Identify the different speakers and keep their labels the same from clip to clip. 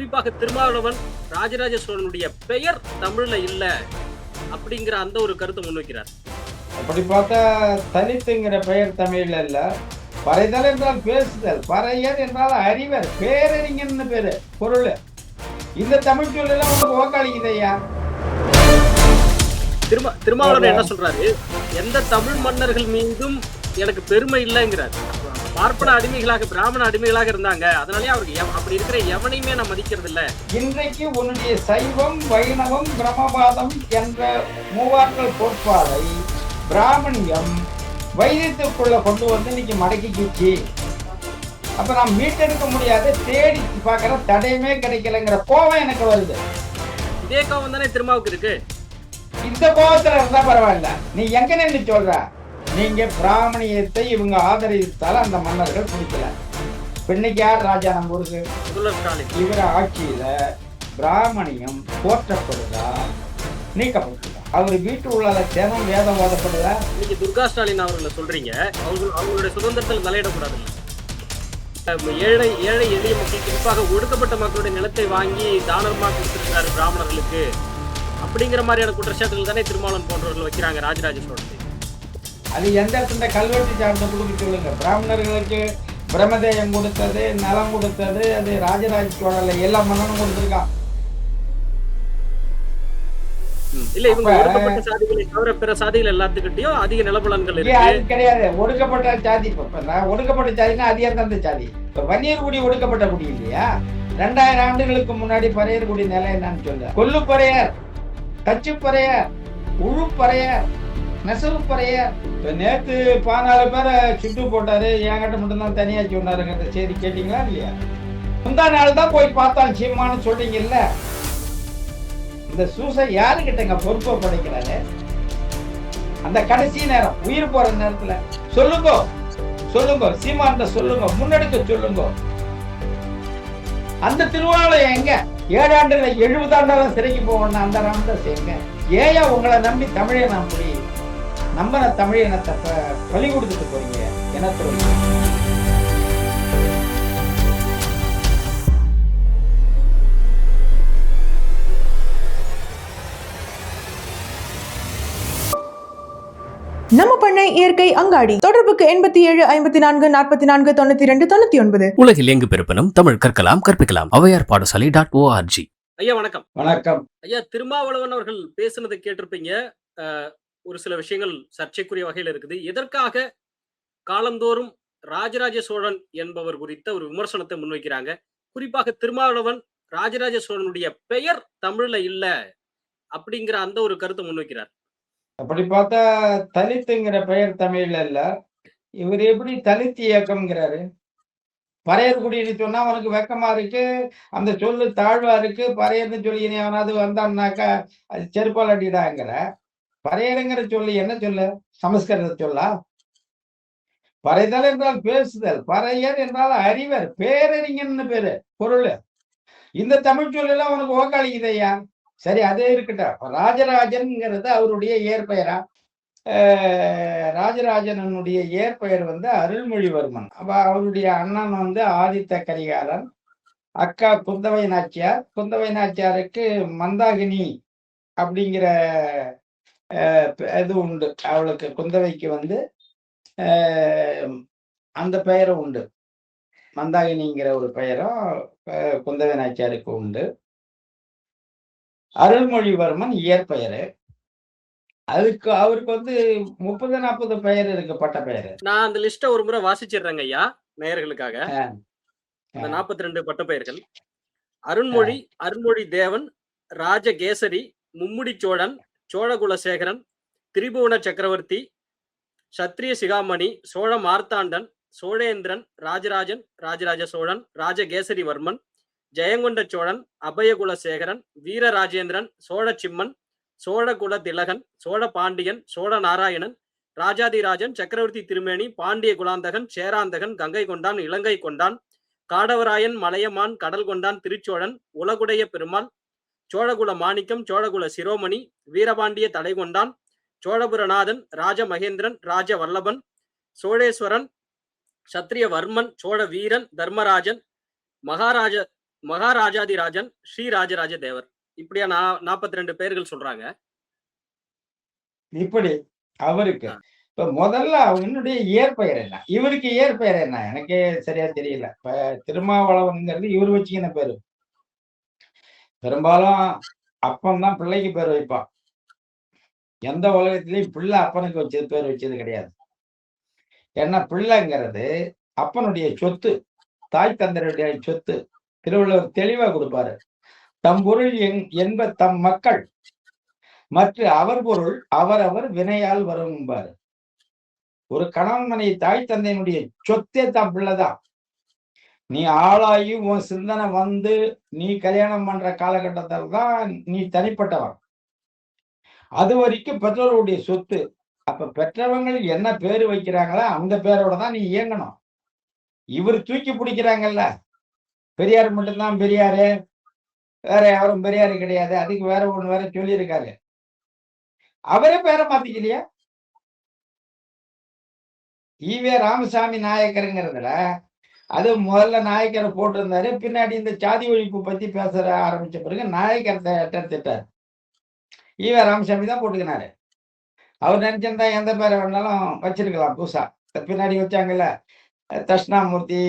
Speaker 1: குறிப்பாக திருமாவளவன் ராஜராஜ சோழனுடைய பெயர் தமிழ்ல இல்ல அப்படிங்கிற அந்த ஒரு கருத்தை முன்வைக்கிறார்.
Speaker 2: அப்படி பார்த்தா தலித்துங்கிற பெயர் தமிழ்ல இல்ல. பறைதல் என்றால் பேசுதல், பறையர் என்றால் அறிவர், பேரறிஞர்னு பேரு பொருள். இந்த தமிழ் சொல்லலாம் உங்களுக்கு ஓக்காளிக்குது ஐயா.
Speaker 1: திருமாவளவன் என்ன சொல்றாரு, எந்த தமிழ் மன்னர்கள் மீதும் எனக்கு பெருமை இல்லைங்கிறார். பார்ப்பன அடிமைகளாக பிராமண அடிமைகளாக இருந்தாங்க, அதனாலே அவருக்கு அப்படி இருக்கிற எவனையுமே நான் மதிக்கிறது இல்ல.
Speaker 2: இன்றைக்கு உன்னுடைய சைவம், வைணவம், பிரம்மபாதம் என்ற மூவாற்றல் கோட்பாடை பிராமணியம் வைத்தியத்துக்குள்ள கொண்டு வந்து இன்னைக்கு மடக்கிக்கிச்சு. அப்ப நான் மீட்டெடுக்க முடியாது, தேடி பார்க்கற தடையுமே கிடைக்கலங்கிற கோபம் எனக்கு வருது.
Speaker 1: இதே கோபம் தானே திருமாவுக்கு இருக்கு.
Speaker 2: இந்த கோபத்துல இருந்தா பரவாயில்ல, நீ எங்க நின்று சொல்ற? நீங்க பிராமணியத்தை இவங்க ஆதரித்தால அந்த மன்னர்கள் பிடிக்கல. இன்னைக்கு யார் ராஜா நம்ம ஊருக்கு? இவர ஆட்சியில பிராமணியம் போற்றப்படுதா, நீக்கப்படுதா? அவர் வீட்டு உள்ள தினம் வேதம் ஓதப்படுதா?
Speaker 1: நீங்க துர்கா ஸ்டாலின் அவர்களை சொல்றீங்க, அவங்களுடைய சுதந்திரத்தில் தலையிடக்கூடாது. ஏழை எளிய மக்கள், குறிப்பாக ஒடுக்கப்பட்ட மக்களுடைய நிலத்தை வாங்கி தானமா கொடுத்திருக்கிறாரு பிராமணர்களுக்கு அப்படிங்கிற மாதிரியான குற்றச்சாட்டுகள் தானே திருமாவளவன் போன்றவர்கள் வைக்கிறாங்க ராஜராஜ சோழன்.
Speaker 2: அது எந்த இடத்துல கல்வெட்டு சார்ந்த கொடுக்க சொல்லுங்க. பிராமணர்களுக்கு பிரம்மதேயம் கொடுத்தது, நலம் கொடுத்தது, அது ராஜராஜ சோழன்ல எல்லா மன்னனும் கொடுத்திருக்கான்.
Speaker 1: இல்ல, இவங்க ஒடுக்கப்பட்ட சாதிகளை தவிர பிற சாதிகள் எல்லாத்துக்கிட்டையும் அதிக நிலபலன்கள் இருக்கு.
Speaker 2: கிடையாது, ஒடுக்கப்பட்ட சாதி. ஒடுக்கப்பட்ட சாதினா அது எந்தெந்த சாதி? இப்ப வன்னியர்குடி ஒடுக்கப்பட்ட குடி இல்லையா? 2000 ஆண்டுகளுக்கு முன்னாடி பறையர்குடி நிலை என்னன்னு சொல்ல, கொல்லுப்பறையர், தச்சுப்பறையர், உழுப்பறையர், நெசவுப்பறையர். நேத்து 14 பேரை சுட்டு போட்டாரு, என்கிட்ட மட்டும்தான் தனியா சொன்னாருங்கிற செய்தி கேட்டீங்களா இல்லையா? முந்தா நாள் தான் போய் பார்த்தான் சீமான்னு சொல்றீங்கல்ல. இந்த சூசை யாருக்கிட்டங்க பொறுப்பை படைக்கிறாரு? அந்த கடைசி நேரம், உயிர் போற நேரத்துல சொல்லுங்க, சொல்லுங்க, சீமான்ட்ட சொல்லுங்க, முன்னெடுக்க சொல்லுங்க. அந்த திருவாலயம் எங்க? 7 ஆண்டுல 70 ஆண்டாலும் சிறைக்கு போகணும். அந்த ராமதாஸ் எங்க? ஏயா உங்களை நம்பி தமிழை நான் புரிய நம்பன தமிழ் இனத்தை பலி கொடுத்துட்டு போறீங்க இனத்துல?
Speaker 3: நம்ம பண்ணை இயற்கை அங்காடி. தொடர்புக்கு 87 54 44 92 99.
Speaker 4: உலகில் எங்கு பிறப்பினும் தமிழ் கற்கலாம், கற்பிக்கலாம். ஔவையார் பாடசாலை .org.
Speaker 1: ஐயா வணக்கம்.
Speaker 2: வணக்கம்
Speaker 1: ஐயா, திருமாவளவன் அவர்கள் பேசுனதை கேட்டிருப்பீங்க. ஒரு சில விஷயங்கள் சர்ச்சைக்குரிய வகையில் இருக்குது. எதற்காக காலந்தோறும் ராஜராஜ சோழன் என்பவர் குறித்த ஒரு விமர்சனத்தை முன்வைக்கிறாங்க. குறிப்பாக திருமாவளவன் ராஜராஜ சோழனுடைய பெயர் தமிழ்ல இல்ல அப்படிங்கிற அந்த ஒரு கருத்தை முன்வைக்கிறார்.
Speaker 2: அப்படி பார்த்தா தலித்துங்கிற பெயர் தமிழ்ல இல்ல. இவர் எப்படி தலித் இயக்கம்ங்கிறாரு? பறையர்குடின்னு சொன்னா அவனுக்கு வெக்கமா இருக்கு, அந்த சொல்லு தாழ்வா இருக்கு. பறையர்னு சொல்லி அவனாவது வந்தான்னாக்கா அது செருப்பால் அடிடாங்கிற. பறையருங்கிற சொல்லி என்ன சொல்லு? சமஸ்கிருத சொல்லா? பறைதல் என்றால் பேசுதல், பறையர் என்றால் அறிவர், பேரறிஞர்னு பேரு பொருள். இந்த தமிழ் சொல்லலாம் உனக்கு ஓக்காளிக்குது ஐயா. சரி, அதே இருக்கட்டும். ராஜராஜன்ங்கிறது அவருடைய இயற்பெயரா? ராஜராஜனுடைய இயற்பெயர் அருள்மொழிவர்மன். அப்ப அவருடைய அண்ணன் ஆதித்த கரிகாலன், அக்கா குந்தவை நாச்சியார். குந்தவை நாச்சியாருக்கு மந்தாகினி அப்படிங்கிற இது உண்டு. அவளுக்கு குந்தவைக்கு அந்த பெயரும் உண்டு. மந்தாகினிங்கிற ஒரு பெயரும் குந்தவை நாச்சியாருக்கு உண்டு. அருள்மொழிவர்மன் இயற்பெயரு. அதுக்கு அவருக்கு 30-40 பெயர் இருக்கு, பட்ட பெயரு.
Speaker 1: நான் அந்த லிஸ்ட ஒரு முறை வாசிச்சிடுறேங்க ஐயா நேயர்களுக்காக. அந்த 42 பட்ட பெயர்கள்: அருண்மொழி, அருண்மொழி தேவன், ராஜகேசரி, மும்முடி சோழன், சோழகுலசேகரன், திரிபுவன சக்கரவர்த்தி, சத்திரிய சிகாமணி, சோழ மார்த்தாண்டன், சோழேந்திரன், ராஜராஜன், ராஜராஜ சோழன், ராஜகேசரிவர்மன், ஜெயங்கொண்ட சோழன், அபயகுலசேகரன், வீரராஜேந்திரன், சோழச்சிம்மன், சோழகுல திலகன், சோழ பாண்டியன், சோழ நாராயணன், ராஜாதிராஜன், சக்கரவர்த்தி திருமேனி, பாண்டிய குலாந்தகன், சேராந்தகன், கங்கை கொண்டான், இலங்கை கொண்டான், காடவராயன், மலையமான், கடல் கொண்டான், திருச்சோழன், உலகுடைய பெருமாள், சோழகுல மாணிக்கம், சோழகுல சிரோமணி, வீரபாண்டிய தலை கொண்டான், சோழபுரநாதன், ராஜமகேந்திரன், ராஜ வல்லபன், சோழேஸ்வரன், சத்திரிய வர்மன், சோழ வீரன், தர்மராஜன், மகாராஜ மகாராஜாதிராஜன், ஸ்ரீ ராஜராஜ தேவர். இப்படியா 42 பெயர்கள் சொல்றாங்க.
Speaker 2: இப்படி அவருக்கு
Speaker 1: ஆ.
Speaker 2: இப்ப முதல்ல அவனுடைய இயற்பெயர் என்ன, இவருக்கு இயற்பெயர் என்ன, எனக்கே சரியா தெரியல. இப்ப திருமாவளவன்ங்கிறது இவர் வச்சுக்கின பேரு. பெரும்பாலும் அப்பன் தான் பிள்ளைக்கு பேர் வைப்பான். எந்த உலகத்திலயும் பிள்ளை அப்பனுக்கு வச்சது பேர் வச்சது கிடையாது. ஏன்னா பிள்ளைங்கிறது அப்பனுடைய சொத்து, தாய் தந்தருடைய சொத்து. திருவள்ளுவர் தெளிவா கொடுப்பாரு. தம் பொருள் என்ப தம் மக்கள், மற்ற அவர் பொருள் அவரவர் வினையால் வரும்பாரு. ஒரு கணவன் மனைவி தாய் தந்தையினுடைய சொத்தே தான் பிள்ளைதான். நீ ஆளாகி உன் சிந்தனை வந்து நீ கல்யாணம் பண்ற காலகட்டத்தில் தான் நீ தனிப்பட்டவன். அது வரைக்கும் பெற்றோருடைய சொத்து. அப்ப பெற்றவங்க என்ன பேரு வைக்கிறாங்களோ அந்த பேரோட தான் நீ இயங்கணும். இவர் தூக்கி பிடிக்கிறாங்கல்ல, பெரியார் மட்டும்தான் பெரியாரு, வேற யாரும் பெரியாரு கிடையாது, அதுக்கு வேற ஒண்ணு வேற சொல்லியிருக்காரு. அவரே பேரை மாத்திக்கலையா? ஈவே ராமசாமி நாயக்கருங்கிறதுல அது முதல்ல நாயக்கரை போட்டிருந்தாரு. பின்னாடி இந்த சாதி ஒழிப்பு பத்தி பேச ஆரம்பிச்ச பிறகு நாயக்கரை எடுத்துட்டாரு. ஈவே ராமசாமி தான் போட்டுக்கினாரு. அவர் நினைச்சிருந்தா எந்த பேரை வேணாலும் வச்சிருக்கலாம் புதுசா. பின்னாடி வச்சாங்கல்ல, தட்சிணாமூர்த்தி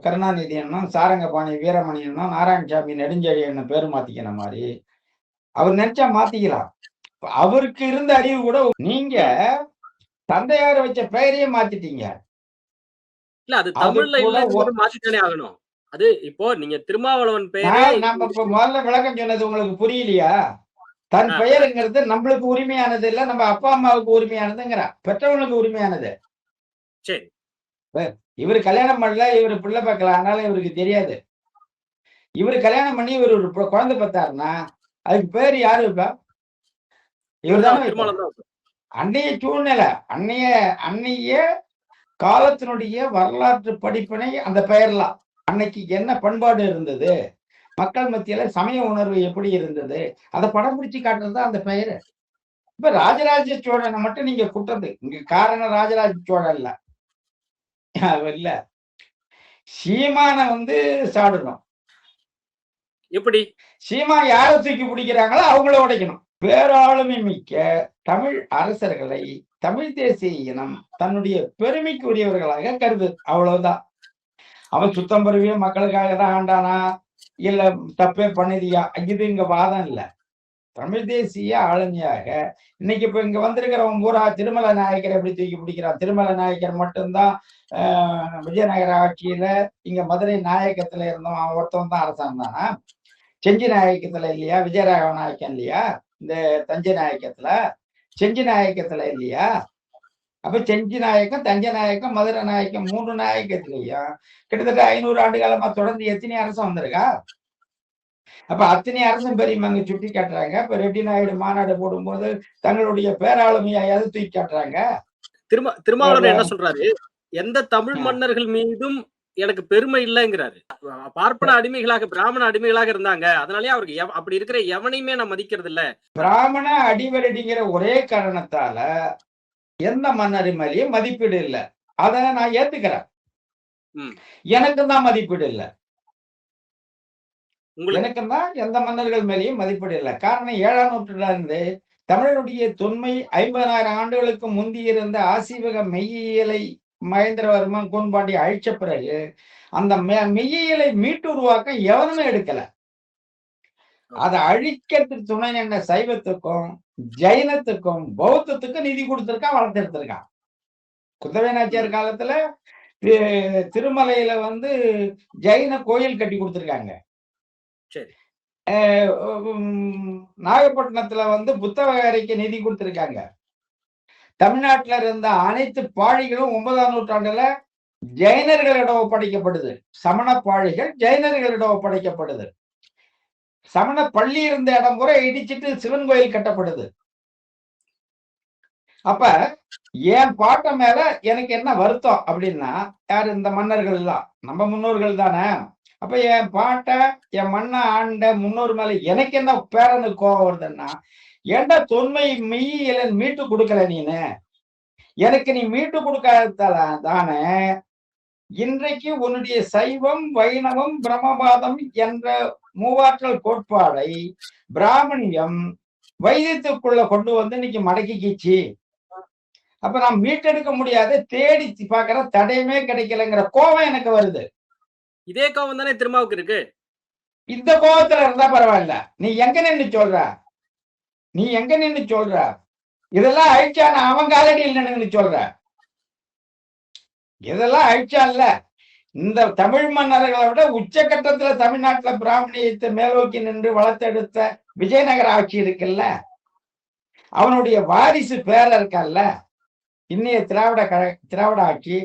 Speaker 2: கருணாநிதி என்னும், சாரங்கபாணி வீரமணி என்னும், நாராயணசாமி நெடுஞ்செழி என்ன பேரு மாத்திக்கின மாதிரி அவர் நினைச்சா மாத்திக்கலாம். அவருக்கு இருந்த அறிவு கூட நீங்க தந்தையார் வச்ச பெயரையே மாத்திட்டீங்க.
Speaker 1: இல்ல அது தமிழ்ல இல்ல, மாத்தித்தானே ஆகணும். அது இப்போ நீங்க திருமாவளவன் பெயரே
Speaker 2: நம்ம இப்ப முதல்ல விளக்கம் சொன்னது உங்களுக்கு புரியலையா? தன் பெயருங்கிறது நம்மளுக்கு உரிமையானது இல்ல, நம்ம அப்பா அம்மாவுக்கு உரிமையானதுங்கிற, பெற்றவனுக்கு உரிமையானது.
Speaker 1: சரி,
Speaker 2: இவரு கல்யாணம் பண்ணல, இவரு பிள்ளை பார்க்கல, அதனால இவருக்கு தெரியாது. இவரு கல்யாணம் பண்ணி இவர் ஒரு குழந்தை பார்த்தாருன்னா அதுக்கு பேர் யாரு வைப்பா? இவர் தானே. அன்னைய சூழ்நிலை, அன்னைய காலத்தினுடைய வரலாற்று படிப்பினை அந்த பெயர்லாம். அன்னைக்கு என்ன பண்பாடு இருந்தது, மக்கள் மத்தியில சமய உணர்வு எப்படி இருந்தது, அதை படம் பிடிச்சு காட்டுறது அந்த பெயரு. இப்ப ராஜராஜ சோழனை மட்டும் நீங்க குட்டது இங்க காரணம் ராஜராஜ சோழன் இல்ல, சீமான சாடணும்.
Speaker 1: எப்படி
Speaker 2: சீமா யார தூக்கி பிடிக்கிறாங்களோ அவங்கள உடைக்கணும். பேராளுமை மிக்க தமிழ் அரசர்களை தமிழ் தேசிய இனம் தன்னுடைய பெருமைக்கு உரியவர்களாக கருது, அவ்வளவுதான். அவன் சுத்தம் பெருவிய மக்களுக்காக தான் ஆண்டானா இல்ல தப்பே பண்ணிதியா, இது இங்க வாதம் இல்ல. தமிழ் தேசிய ஆளுமையாக இன்னைக்கு இப்ப இங்க வந்திருக்கிறவன் பூரா திருமல நாயக்கரை எப்படி தூக்கி பிடிக்கிறான். திருமல நாயக்கர் மட்டும்தான் விஜயநகர ஆட்சியில இங்க மதுரை நாயக்கத்துல இருந்தோம், அவன் ஒருத்தவன் தான் அரசாங்கம் தானா? செஞ்சி நாயக்கத்துல இல்லையா? விஜயராக நாயக்கன் இல்லையா? இந்த தஞ்சை நாயக்கத்துல, செஞ்சி நாயக்கத்துல இல்லையா? அப்ப செஞ்சி நாயக்கம், தஞ்சை நாயக்கம், மதுரை நாயக்கம், 3 நாயக்கத்திலையும் கிட்டத்தட்ட 500 ஆண்டு காலமா தொடர்ந்து எத்தனை அரசம் வந்திருக்கா? அப்ப அத்தனை அரசும் பெரியவங்க சுட்டி காட்டுறாங்க. இப்ப ரெட்டி நாயுடு மாநாடு போடும்போது தங்களுடைய பேராளுமையாவது தூக்கி காட்டுறாங்க.
Speaker 1: திருமாவளவன் என்ன சொல்றாரு, எந்த தமிழ் மன்னர்கள் மீதும் எனக்கு பெருமை இல்லைங்கிறாரு. பார்ப்பன அடிமைகளாக, பிராமண அடிமைகளாக இருந்தாங்க, அதனாலே அவருக்கு அப்படி இருக்கிற எவனையுமே நான் மதிக்கிறது இல்ல.
Speaker 2: பிராமண அடிவரடிங்கிற ஒரே காரணத்தால எந்த மன்னர் மேலேயும் மதிப்பீடு இல்லை. அத நான் ஏத்துக்கிறேன். எனக்கு தான் மதிப்பீடு இல்லை. எனக்கு தான் எந்த மன்னர்கள் மேலேயும் மதிப்பீடு இல்லை. காரணம் 7ஆம் நூற்றாண்டுல இருந்து தமிழனுடைய தொன்மை 50,000 ஆண்டுகளுக்கு முந்தி இருந்த ஆசீவக மெய்யியலை மகேந்திரவர்மன் கூன்பாண்டி அழிச்ச பிறகு அந்த மெய்யியலை மீட்டு உருவாக்க எவனுமே எடுக்கல. அதை அழிக்கிறதுக்கு துணை நின்ற சைவத்துக்கும் ஜைனத்துக்கும் பௌத்தத்துக்கும் நிதி கொடுத்திருக்கான், வளர்த்தெடுத்திருக்கான். குந்தவை நாச்சியார் காலத்துல திருமலையில ஜைன கோயில் கட்டி கொடுத்திருக்காங்க. நாகப்பட்டினத்துல புத்தகரைக்கு நிதி கொடுத்திருக்காங்க. தமிழ்நாட்டில இருந்த அனைத்து பாழிகளும் 9ஆம் நூற்றாண்டுல ஜைனர்களிடம் ஒப்படைக்கப்படுது. சமண பாழிகள் ஜைனர்களிடம் ஒப்படைக்கப்படுது. சமண பள்ளி இருந்த இடம் கூட இடிச்சிட்டு சிவன் கோயில் கட்டப்படுது. அப்ப என் பாட்ட மேல எனக்கு என்ன வருத்தம் அப்படின்னா, யாரு இந்த மன்னர்கள் எல்லாம் நம்ம முன்னோர்கள் தானே. அப்ப என் பாட்ட என் மண்ண ஆண்ட முன்னோர் மேல எனக்கு என்ன பேரனு கோபம் வருதுன்னா, ஏண்டா தொன்மை மெய்யியல மீட்டு கொடுக்கல நீனு, எனக்கு நீ மீட்டு கொடுக்காததால தானே இன்றைக்கு உன்னுடைய சைவம், வைணவம், பிரம்மபாதம் என்ற மூவாற்றல் கோட்பாடை பிராமணியம் வைத்தியத்துக்குள்ள கொண்டு வந்து இன்னைக்கு மடக்கிக்கிச்சு. அப்ப நான் மீட்டெடுக்க முடியாத தேடி பாக்குற தடையுமே கிடைக்கலங்கிற கோபம் எனக்கு வருது.
Speaker 1: இதே கோபம் தானே திருமாவுக்கு இருக்கு.
Speaker 2: இந்த கோபத்துல இருந்தா பரவாயில்ல. நீ எங்க நின்று சொல்ற? நீ எங்க நின்று சொல்ற? இதெல்லாம் அழிச்சான அவன் காலடியில் நின்று சொல்ற. இதெல்லாம் அழிச்சான்ல. இந்த தமிழ் மன்னர்களை விட உச்சகட்டத்துல தமிழ்நாட்டுல பிராமணியத்தை மேலோக்கி நின்று வளர்த்தெடுத்த விஜயநகர ஆட்சி இருக்குல்ல, அவனுடைய வாரிசு பேர இருக்கல்ல இன்னைய திராவிட ஆட்சி,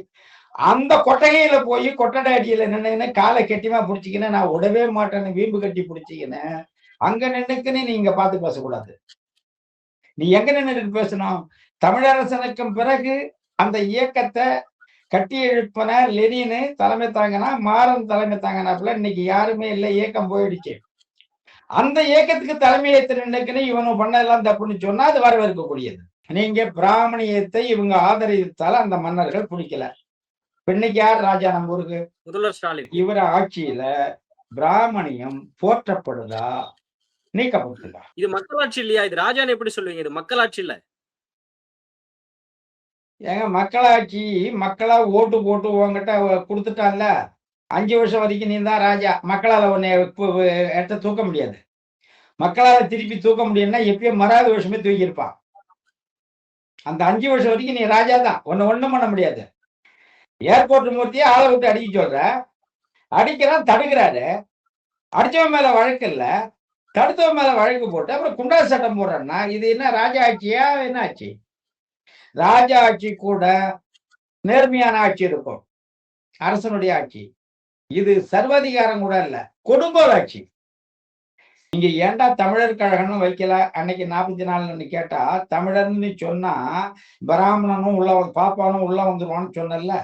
Speaker 2: அந்த கொட்டகையில போய் கொட்டடை அடியில நின்று காலை கெட்டிமா பிடிச்சிக்கின்னு நான் உடவே மாட்டேன்னு வீம்பு கட்டி பிடிச்சிக்கின்னு அங்க நின்னுக்குன்னு நீ இங்க பார்த்து பேசக்கூடாது. நீ எங்க நின்று பேசணும்? தமிழரசனுக்கும் பிறகு அந்த இயக்கத்தை கட்டி எழுப்பின லெனின் தலைமை தாங்கினா, மாறன் தலைமை தாங்கினாப்புல இன்னைக்கு யாருமே இல்லை, இயக்கம் போயிடுச்சு. அந்த இயக்கத்துக்கு தலைமை ஏற்று நின்னுக்குன்னு இவனு பண்ணதெல்லாம் தப்புன்னு சொன்னா அது வரவேற்கக்கூடியது. நீங்க பிராமணியத்தை இவங்க ஆதரித்தால அந்த மன்னர்கள் பிடிக்கல. இன்னைக்கு யார் ராஜா நம்ம ஊருக்கு?
Speaker 1: முதல்வர் ஸ்டாலின்.
Speaker 2: இவர ஆட்சியில பிராமணியம் போற்றப்படுதா, நீக்கப்படுதா?
Speaker 1: இது மக்களாட்சி இல்லையா? இது ராஜான்னு எப்படி சொல்லுவீங்க? இது மக்களாட்சி இல்ல.
Speaker 2: ஏங்க மக்களாட்சி, மக்களா ஓட்டு போட்டு உங்ககிட்ட கொடுத்துட்டான்ல, 5 வருஷம் வரைக்கும் நீ தான் ராஜா. மக்களால உன்னை எட்ட தூக்க முடியாது. மக்களால திருப்பி தூக்க முடியும்னா எப்பயும் மறாத வருஷமே தூக்கியிருப்பான். அந்த 5 வருஷம் வரைக்கும் நீ ராஜா தான், ஒண்ணும் பண்ண முடியாது. ஏர்போர்ட் மூர்த்தியே ஆளை விட்டு அடிக்க சொல்ற, அடிக்கிறான், தடுக்கிறாரு. அடிச்சவன் மேல வழக்கு இல்ல, தடுத்தவன் மேல வழக்கு போட்டு அப்புறம் குண்டா சட்டம் போடுறேன்னா இது என்ன ராஜா ஆட்சியா? என்ன ஆட்சி? ராஜா ஆட்சி கூட நேர்மையான ஆட்சி இருக்கும், அரசனுடைய ஆட்சி. இது சர்வாதிகாரம் கூட இல்ல, கொடுங்கோல் ஆட்சி. நீங்க ஏன்டா தமிழர் கழகம்னு வைக்கல அன்னைக்கு 44 கேட்டா, தமிழர்னு சொன்னா பிராமணனும் உள்ள பாப்பானும் உள்ள வந்துருவான்னு சொன்னல,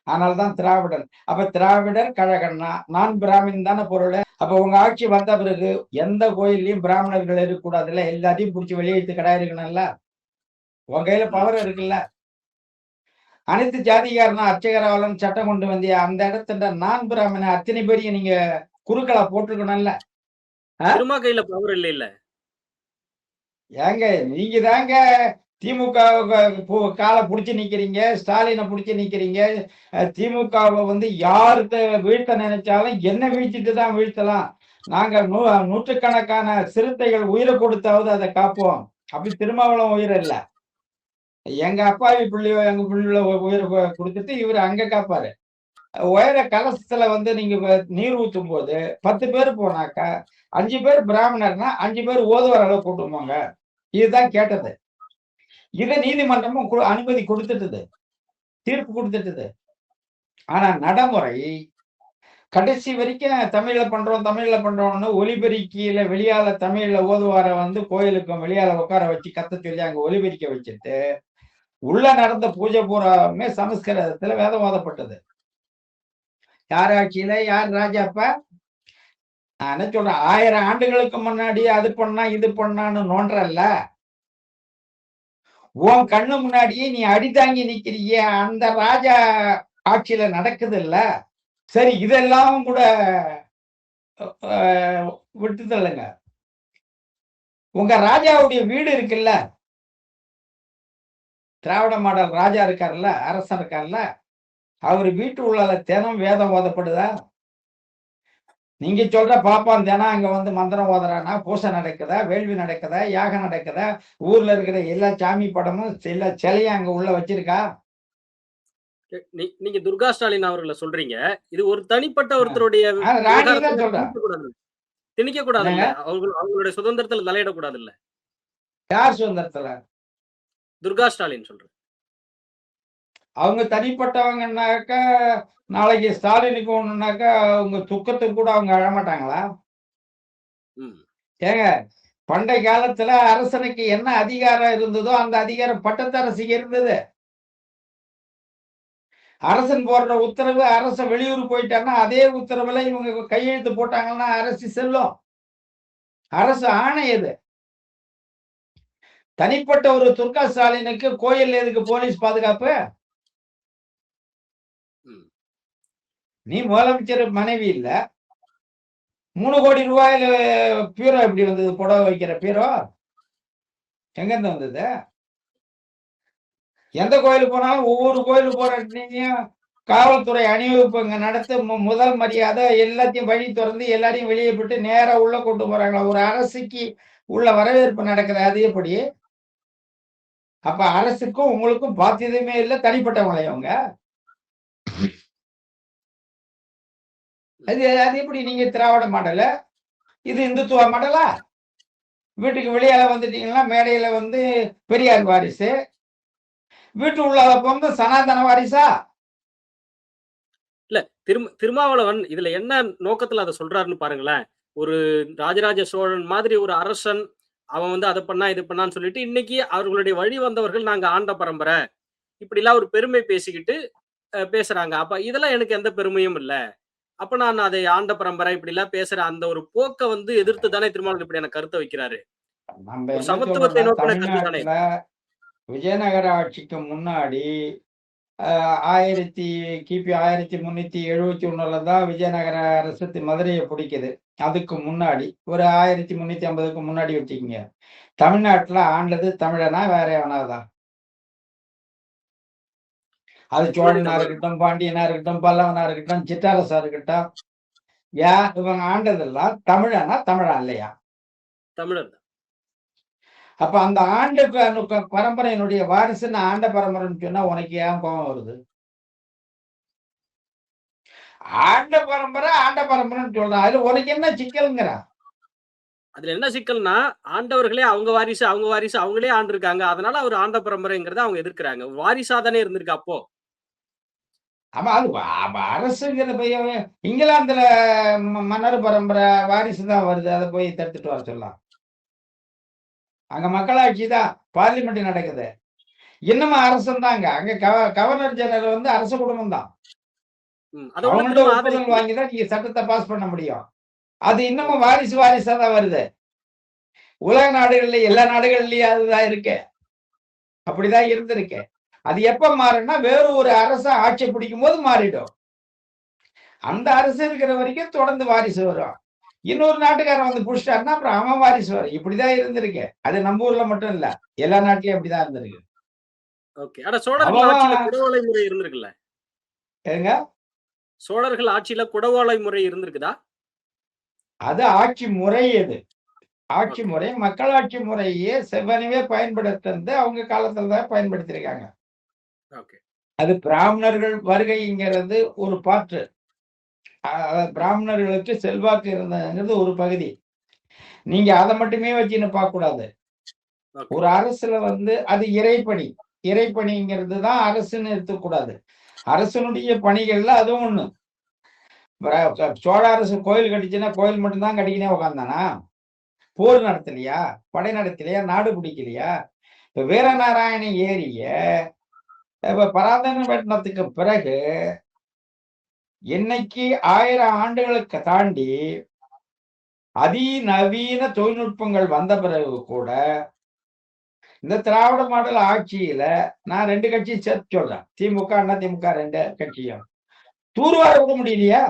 Speaker 2: அதனால்தான் திராவிடர். அப்ப திராவிடர் கழகம்னா நான் பிராமின் தானே பொருள். அப்ப உங்க ஆட்சி வந்த பிறகு எந்த கோயில்லையும் பிராமணர்கள் இருக்கக்கூடாதுல்ல, எல்லாத்தையும் பிடிச்சி வெளியெடுத்து கடை இருக்கணும்ல, உன் கையில பவர் இருக்குல்ல. அனைத்து ஜாதிகாரனும் அர்ச்சகராவலன் சட்டம் கொண்டு வந்தியா, அந்த இடத்துல நான் பிராமண அத்தனை பேரையும் நீங்க குறுக்களா போட்டிருக்கணும்ல.
Speaker 1: திருமா கையில பவர் இல்ல இல்ல.
Speaker 2: ஏங்க நீங்க தாங்க திமுக காலை பிடிச்சி நிக்கிறீங்க, ஸ்டாலினை பிடிச்சி நிக்கிறீங்க. திமுகவை வந்து யாருக்கு வீழ்த்த நினைச்சாலும் என்ன வீழ்த்திட்டு தான் வீழ்த்தலாம். நாங்க நூற்றுக்கணக்கான சிறுத்தைகள் உயிரை கொடுத்தாவது அதை காப்போம். அப்படி திருமாவளவன் உயிர் இல்ல, எங்க அப்பாவி பிள்ளையோ எங்க பிள்ளைல உயிரை கொடுத்துட்டு இவர் அங்க காப்பாரு. உயர கலசத்துல வந்து நீங்க நீர் ஊற்றும் போது 10 பேர் போனாக்கா 5 பேர் பிராமணர்னா 5 பேர் ஓதுவார் அளவு கூட்டு போங்க, இதுதான் கேட்டது. இதை நீதிமன்றமும் அனுமதி கொடுத்துட்டது, தீர்ப்பு கொடுத்துட்டது. ஆனா நடைமுறை கடைசி வரைக்கும் தமிழ்ல பண்றோம்னு ஒலிபெருக்கியில வெளியால தமிழ்ல ஓதுவார வந்து கோயிலுக்கும் வெளியால உட்கார வச்சு கத்த சொல்லி அங்க ஒலிபெருக்க வச்சுட்டு உள்ள நடந்த பூஜை பூராமே சமஸ்கிருதத்துல வேதம் ஓதப்பட்டது. யார் ஆட்சியில யார் ராஜாப்ப? நான் என்ன சொல்றேன், 1000 ஆண்டுகளுக்கு முன்னாடி அது பண்ணா இது பண்ணான்னு நோன்றல்ல, உன் கண்ணு முன்னாடியே நீ அடிதாங்கி நிக்கிறிய அந்த ராஜா ஆட்சியில நடக்குது இல்ல. சரி, இதெல்லாம் கூட விட்டு தள்ளுங்க. உங்க ராஜாவுடைய வீடு இருக்குல்ல, திராவிட மாடல் ராஜா இருக்காருல்ல, அரசன் இருக்காருல்ல, அவர் வீட்டு உள்ள தினம் வேதம் ஓதப்படுதா? நீங்க சொல்ற பாப்பான் தினம் அங்க வந்து மந்திரம் ஓதுறானா, பூசை நடக்குதா, வேள்வி நடக்குதா, யாகம் நடக்குதா, ஊர்ல இருக்கிற எல்லா சாமி படமும் எல்லா சிலையும் அங்க உள்ள வச்சிருக்கா?
Speaker 1: நீங்க துர்கா ஸ்டாலின் அவர்களை சொல்றீங்க, இது ஒரு தனிப்பட்ட ஒருத்தருடைய திணிக்க கூடாது, அவங்களுடைய சுதந்திரத்துல தலையிடக்கூடாது இல்ல.
Speaker 2: யார் சுதந்திரத்துல?
Speaker 1: துர்கா ஸ்டாலின் சொல்றேன்.
Speaker 2: அவங்க தனிப்பட்டவங்கன்னாக்கா நாளைக்கு ஸ்டாலினுக்கு ஒண்ணுனாக்கா அவங்க துக்கத்துக்கு கூட அவங்க அழமாட்டாங்களா? ஏங்க, பண்டைய காலத்துல அரசனுக்கு என்ன அதிகாரம் இருந்ததோ அந்த அதிகாரம் பட்டத்தரசிக்கு இருந்தது. அரசன் போடுற உத்தரவு, அரச வெளியூர் போயிட்டாங்கன்னா அதே உத்தரவுல இவங்க கையெழுத்து போட்டாங்கன்னா அரசு செல்லும். அரசு ஆணை எது? தனிப்பட்ட ஒரு துர்கா ஸ்டாலினுக்கு கோயில் எதுக்கு போலீஸ் பாதுகாப்பு? நீ முதலமைச்சர் மனைவி இல்ல. 3 கோடி ரூபாயில பீரோ எப்படி வந்தது? புடவை வைக்கிற பீரோ எங்க இருந்து வந்தது? எந்த கோயிலுக்கு போனாலும் ஒவ்வொரு கோயிலுக்கு போற நீங்க காவல்துறை அணிவகுப்பு இங்க நடத்த முதல் மரியாதை எல்லாத்தையும் வழி திறந்து எல்லாரையும் வெளியே போட்டு நேரா உள்ள கொண்டு போறாங்களா? ஒரு அரசுக்கு உள்ள வரவேற்பு நடக்குது. அது எப்படி? அப்ப அரசுக்கும் உங்களுக்கும் பாத்தியதுமே இல்லை, தனிப்பட்டவங்களே அவங்க. அது அது எப்படி நீங்க திராவிட மாடல? இது இந்துத்துவ மாடலா? வீட்டுக்கு வெளியால வந்துட்டீங்கன்னா மேடையில வந்து பெரியார் வாரிசு, வீட்டு உள்ளால போந்து சனாதன வாரிசா?
Speaker 1: இல்ல திருமாவளவன் இதுல என்ன நோக்கத்துல அதை சொல்றாருன்னு பாருங்களேன். ஒரு ராஜராஜ சோழன் மாதிரி ஒரு அரசன், அவன் வந்து அதை பண்ணா இது பண்ணான்னு சொல்லிட்டு இன்னைக்கு அவர்களுடைய வழி வந்தவர்கள் நாங்க ஆண்ட பரம்பரை இப்படி எல்லாம் ஒரு பெருமை பேசிக்கிட்டு பேசுறாங்க. அப்ப இதெல்லாம் எனக்கு எந்த பெருமையும் இல்ல. அப்ப நான் அதை ஆண்ட பரம்பரை இப்படி எல்லாம் பேசுற அந்த ஒரு போக்க வந்து எதிர்த்து தானே திருமாவளவன் இப்படியான கருத்தை வைக்கிறாரு.
Speaker 2: நம்ம
Speaker 1: ஒரு
Speaker 2: என்ன
Speaker 1: சமத்துவத்தை
Speaker 2: சொல்றோம்னா,
Speaker 1: நோக்கின கருத்து தானே.
Speaker 2: தமிழ்நாட்டுல விஜயநகர ஆட்சிக்கு முன்னாடி கிபி 1371 தான் விஜயநகர அரசு மதுரையை பிடிக்குது. அதுக்கு முன்னாடி ஒரு 1350க்கு முன்னாடி வச்சுக்கோங்க. தமிழ்நாட்டுல ஆண்டது தமிழனா வேற எவனாவதா? அது சோழனா இருக்கட்டும், பாண்டியனா இருக்கட்டும், பல்லவனா இருக்கட்டும், சிற்றரசா இருக்கட்டும், இவங்க ஆண்டதெல்லாம் தமிழனா தமிழா இல்லையா?
Speaker 1: தமிழர்.
Speaker 2: அப்ப அந்த ஆண்ட பரம்பரையினுடைய வாரிசுன்னு ஆண்ட பரம்பரைன்னு சொன்னா உனக்கு ஏன் கோபம் வருது? ஆண்ட பரம்பரைன்னு சொல்றான். அதுல உனக்கு என்ன சிக்கலுங்கிற?
Speaker 1: அதுல என்ன சிக்கல்னா, ஆண்டவர்களே அவங்க வாரிசு அவங்களே ஆண்டு இருக்காங்க. அதனால அவர் ஆண்ட பரம்பரைங்கிறத அவங்க எதிர்க்கிறாங்க. வாரிசா தானே இருந்திருக்கு அப்போ.
Speaker 2: ஆமா, அது அரசுங்கிற இங்கிலாந்துல மன்னர் பரம்பரை வாரிசு தான் வருது. அதை போய் தடுத்துட்டு வர சொல்லலாம். அங்க மக்களாட்சி தான், பார்லிமெண்ட் நடக்குது. இன்னமும் அரசன் தாங்க. அங்க கவர்னர் ஜெனரல் வந்து அரச குடும்பம் தான். அவங்கள்ட்ட ஒப்புதல் வாங்கிதான் நீங்க சட்டத்தை பாஸ் பண்ண முடியும். அது இன்னமும் வாரிசா தான் வருது. உலக நாடுகள்ல எல்லா நாடுகள்லயும் அதுதான் இருக்கு. அப்படிதான் இருந்திருக்கு. அது எப்ப மாறும்னா வேறு ஒரு அரச ஆட்சி பிடிக்கும் போது மாறிடும். அந்த அரசு இருக்கிற வரைக்கும் தொடர்ந்து வாரிசு வரும். இன்னொரு நாட்டுக்காரன் வந்து புடிச்சிட்டாருன்னா அப்புறம் அவன் வாரிசு வரும். இப்படிதான் இருந்திருக்கு. அது நம்ம ஊர்ல மட்டும் இல்ல, எல்லா நாட்டிலயும் அப்படிதான் இருந்திருக்கு.
Speaker 1: சோழர்கள் ஆட்சியில குடவோலை முறை இருந்திருக்குல்ல?
Speaker 2: ஏங்க,
Speaker 1: சோழர்கள் ஆட்சியில குடவோலை முறை இருந்திருக்குதா?
Speaker 2: அது ஆட்சி முறை. அது ஆட்சி முறை, மக்களாட்சி முறையே செவ்வனவே பயன்படுத்துறது அவங்க காலத்துல தான் பயன்படுத்திருக்காங்க. அது பிராமணர்கள் வருகைங்கிறது ஒரு பாற்று. பிராமணர்களுக்கு செல்வாக்கு இருந்ததுங்கிறது ஒரு பகுதி. நீங்க அதை மட்டுமே வச்சுன்னு பார்க்க கூடாது. ஒரு அரசுல வந்து அது இறைப்பணிங்கிறது தான் அரசுன்னு எடுத்துக்கூடாது. அரசனுடைய பணிகள்ல அதுவும் ஒண்ணு. சோழ அரசு கோயில் கட்டிச்சுன்னா கோயில் மட்டும்தான் கட்டிக்கினே உட்காந்தானா? போர் நடத்தலையா? படை நடத்தலையா? நாடு பிடிக்கலையா? இப்ப வீரநாராயண ஏரிய இப்ப பராந்தகப்பட்டினத்துக்கு பிறகு இன்னைக்கு 1000 ஆண்டுகளுக்கு தாண்டி அதிநவீன தொழில்நுட்பங்கள் வந்த பிறகு கூட இந்த திராவிட மாடல் ஆட்சியில நான் 2 கட்சியும் சேர்த்து சொல்றேன். திமுக, அதிமுக 2 கட்சியும் தூர்வார விட முடியலையா?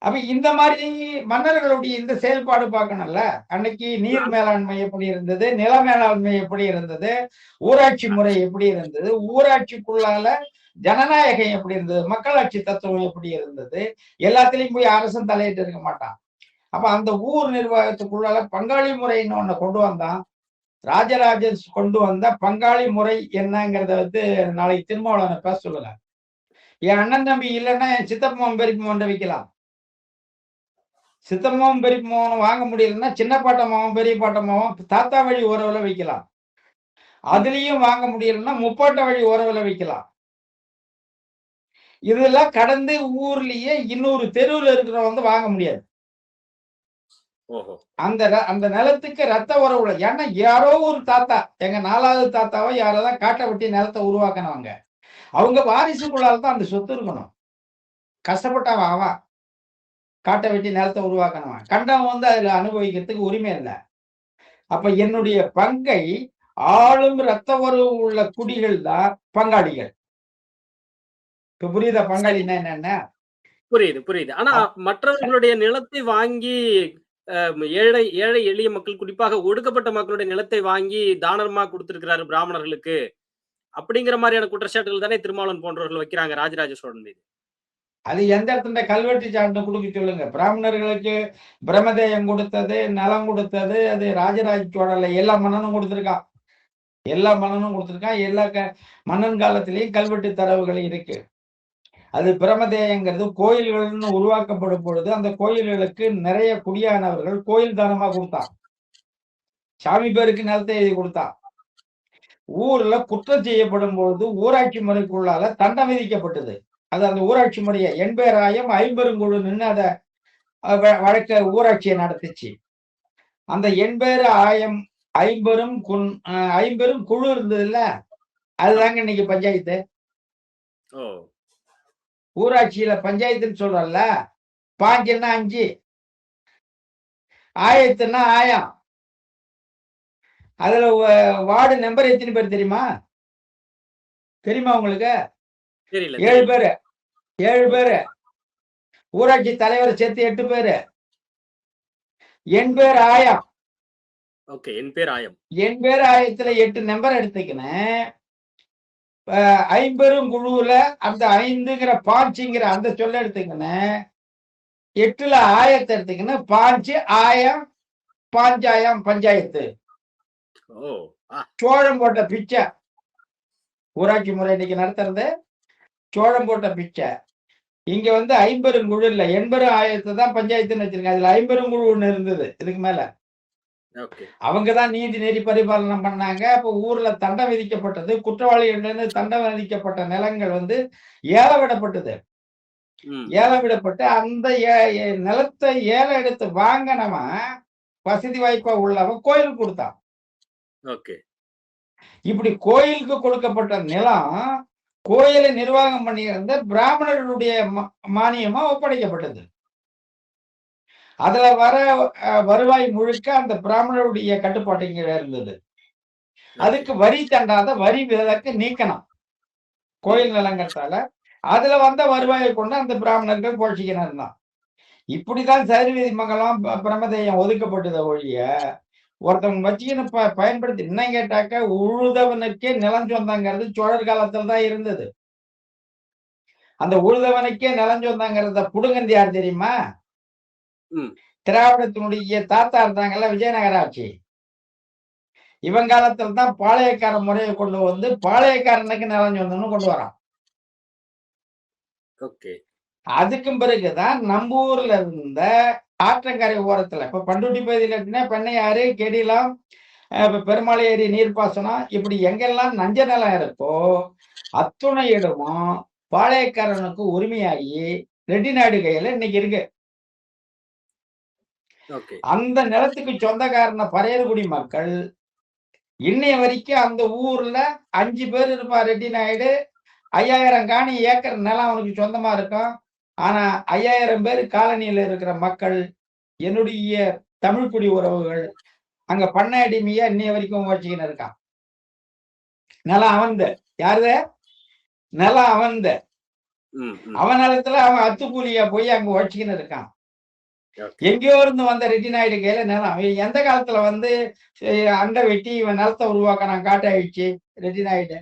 Speaker 2: அப்ப இந்த மாதிரி மன்னர்களுடைய இந்த செயல்பாடு பார்க்கணும்ல. அன்னைக்கு நீர் மேலாண்மை எப்படி இருந்தது, நில மேலாண்மை எப்படி இருந்தது, ஊராட்சி முறை எப்படி இருந்தது, ஊராட்சிக்குள்ளால ஜனநாயகம் எப்படி இருந்தது, மக்களாட்சி தத்துவம் எப்படி இருந்தது, எல்லாத்திலையும் போய் அரசன் தலையிட்டு இருக்க மாட்டான். அப்ப அந்த ஊர் நிர்வாகத்துக்குள்ளால பங்காளி முறைன்னு ஒண்ணு கொண்டு வந்தான். ராஜராஜன் கொண்டு வந்த பங்காளி முறை என்னங்கிறத வந்து நாளைக்கு திருமாவளவனை பேச சொல்லுங்க. என் அண்ணன் தம்பி இல்லைன்னா என் சித்தப்பன் பெரியப்பன் வைக்கலாம். சித்தம்மாவும் பெரியம்மாவும் வாங்க முடியலன்னா சின்ன பாட்டம்மாவும் பெரிய பாட்டம்மாவும் தாத்தா வழி உறவுல வைக்கலாம். அதுலயும் வாங்க முடியலன்னா முப்பாட்ட வழி உறவுல வைக்கலாம். இதெல்லாம் கடந்து ஊர்லயே இன்னொரு தெருவுல இருக்கிறவங்க வந்து வாங்க முடியாது. அந்த நிலத்துக்கு ரத்த உறவுல. ஏன்னா யாரோ ஒரு தாத்தா, எங்க 4வது தாத்தாவோ யாரோதான் காட்டை வெட்டி நிலத்தை உருவாக்கினவங்க. அவங்க வாரிசுக்குள்ளால தான் அந்த சொத்து இருக்கணும். கஷ்டப்பட்டவன் அவன் காட்டை வெட்டி நிலத்தை உருவாக்கணும். கண்டவன் வந்து அதுல அனுபவிக்கிறதுக்கு உரிமை இல்லை. அப்ப என்னுடைய பங்கை ஆளும் ரத்த உறவு உள்ள குடிகள் தான் பங்காளிகள். இப்ப புரியுதா? பங்காளின்னா என்னென்ன?
Speaker 1: புரியுது, புரியுது. ஆனா
Speaker 2: அப்
Speaker 1: மற்றவர்களுடைய நிலத்தை வாங்கி ஏழை ஏழை எளிய மக்கள் குறிப்பாக ஒடுக்கப்பட்ட மக்களுடைய நிலத்தை வாங்கி தானமா குடுத்திருக்கிறாரு பிராமணர்களுக்கு. அப்படிங்கிற மாரியான குற்றச்சாட்டுகள் தானே திருமாவளவன் போன்றவர்கள் வைக்கிறாங்க ராஜராஜ சோழன் மீது.
Speaker 2: அது எந்த இடத்துல கல்வெட்டு சான்று குடுக்க சொல்லுங்க. பிராமணர்களுக்கு பிரமதேயம் கொடுத்தது, நிலம் கொடுத்தது, அது ராஜராஜ சோழன்ல எல்லா மன்னனும் கொடுத்திருக்கான். எல்லா மன்னனும் கொடுத்திருக்கான். எல்லா மன்னன் காலத்திலேயும் கல்வெட்டு தரவுகள் இருக்கு. அது பிரமதேயங்கிறது கோயில்கள்னு உருவாக்கப்படும் பொழுது அந்த கோயில்களுக்கு நிறைய குடியானவர்கள் கோயில் தானமா கொடுத்தான். சாமி பேருக்கு நிலத்தை எழுதி கொடுத்தான். ஊர்ல குற்றம் செய்யப்படும் பொழுது ஊராட்சி முறைக்குள்ளால தண்டம் விதிக்கப்பட்டது. அது அந்த ஊராட்சி முறையை எண்பேராயம் ஐம்பெருங்குழு நின்று அதை வழக்க ஊராட்சியை நடத்துச்சு. அந்த எண்பேரு ஆயம் ஐம்பெரும் குழு இருந்தது இல்ல, அதுதாங்க இன்னைக்கு பஞ்சாயத்து. ஊராட்சியில பஞ்சாயத்துன்னு சொல்றோம்ல, பாஞ்சுன்னா 5, ஆயத்துன்னா ஆயம். அதுல வார்டு நம்பர் எத்தனை பேர் தெரியுமா? தெரியுமா உங்களுக்கு? 7 பேரு. 7 பேரு. ஊராட்சி தலைவர் சேர்த்து 8 பேரு. என் பேர் ஆயம்.
Speaker 1: என் பேர் ஆயம்.
Speaker 2: என் பேர் ஆயத்துல 8 நம்பர் எடுத்துக்கினேன். ஐம்பெரும் குழுவுல அந்த 5ங்கிற பாஞ்சுங்கிற அந்த சொல்ல எடுத்துக்கினேன். 8ல ஆயத்தை எடுத்துக்கினேன். பாஞ்சு ஆயம், பாஞ்சாயம் பஞ்சாயத்து. சோழம் போட்ட பிச்சை. ஊராட்சி முறை இன்னைக்கு நடத்துறது சோழம் போட்ட பிச்சை. இங்க வந்து ஐம்பெருங்குழு இல்ல, எண்பெரும் ஆயத்தை தான் பஞ்சாயத்துன்னு வச்சிருக்காங்க. அதுல ஐம்பெருங்குழு ஒண்ணு இருந்தது. இதுக்கு மேல அவங்கதான் நீதி நெறி பரிபாலனம் பண்ணாங்க. அப்ப ஊர்ல தண்டம் விதிக்கப்பட்டது. குற்றவாளிகளிலிருந்து தண்டம் விதிக்கப்பட்ட நிலங்கள் வந்து ஏலம் விடப்பட்டது. ஏலம் விடப்பட்டு அந்த நிலத்தை ஏலம் எடுத்து வாங்கினவன் வசதி வாய்ப்பா உள்ளவன் கோயிலுக்கு கொடுத்தான். இப்படி கோயிலுக்கு கொடுக்கப்பட்ட நிலம் கோயிலை நிர்வாகம் பண்ணி இருந்த பிராமணர்களுடைய மானியமா ஒப்படைக்கப்பட்டது. அதுல வர வருவாய் முழுக்க அந்த பிராமணருடைய கட்டுப்பாட்டு கீழே இருந்தது. அதுக்கு வரி தண்டாத வரி விலக்கு நீக்கணும் கோயில் நிலங்கிறதால. அதுல வந்த வருவாயை கொண்டு அந்த பிராமணர்கள் போஷிக்கணும் தான். இப்படிதான் சரிவீதி மங்கலம் பிரமதேயம் ஒதுக்கப்பட்டதை ஒழிய ஒருத்தவங்க வச்சுக்கின்னு பயன்படுத்தி இன்னும் கேட்டாக்க உழுதவனுக்கே நிலம் சொந்தங்கிறது சோழர் காலத்துல தான் இருந்தது. அந்த உழுதவனுக்கே நிலம் சொந்தங்கிறத புடுங்கந்து யார் தெரியுமா? திராவிடத்தினுடைய தாத்தா இருந்தாங்கல்ல, விஜயநகர ஆட்சி. இவன் காலத்துல தான் பாளையக்கார முறையை கொண்டு வந்து பாளையக்காரனுக்கு நிலம் சொந்தம்னு கொண்டு வரான். அதுக்கும் பிறகுதான் நம்ம ஊர்ல இருந்த ஆற்றங்கரை ஓரத்துல இப்ப பண்டுட்டி பகுதியில பண்ணையாறு, கெடிலாம், பெருமாள் ஏரி நீர்ப்பாசனம், இப்படி எங்கெல்லாம் நஞ்ச நிலம் இருக்கோ அத்துணை இடமும் பாளையக்காரனுக்கு உரிமையாகி ரெட்டி நாடு கையில இன்னைக்கு இருக்கு. அந்த நிலத்துக்கு சொந்தக்காரன பறையர்குடி மக்கள் இன்னைய வரைக்கும் அந்த ஊர்ல 5 பேர் இருப்பா. ரெட்டி நாயுடு 5000 காணி ஏக்கர் நிலம் அவனுக்கு சொந்தமா இருக்கும். ஆனா 5000 பேர் காலனியில இருக்கிற மக்கள் என்னுடைய தமிழ்குடி உறவுகள் அங்க பண்ண அடிமையா இன்னைய வரைக்கும் வச்சுக்கின்னு இருக்கான். நிலம் அவன்து. யாருத? நிலம் அவன்து. அவன் நிலத்துல அவன் அத்துக்கூலியா போய் அங்க வச்சுக்கின்னு இருக்கான். எங்கேயோ இருந்து வந்த ரெட்டி நாயுடு கையில நிலம். எந்த காலத்துல வந்து அண்டை வெட்டி இவன் நிலத்தை உருவாக்கினான் காட்டாயிடுச்சு ரெட்டி நாயுடு?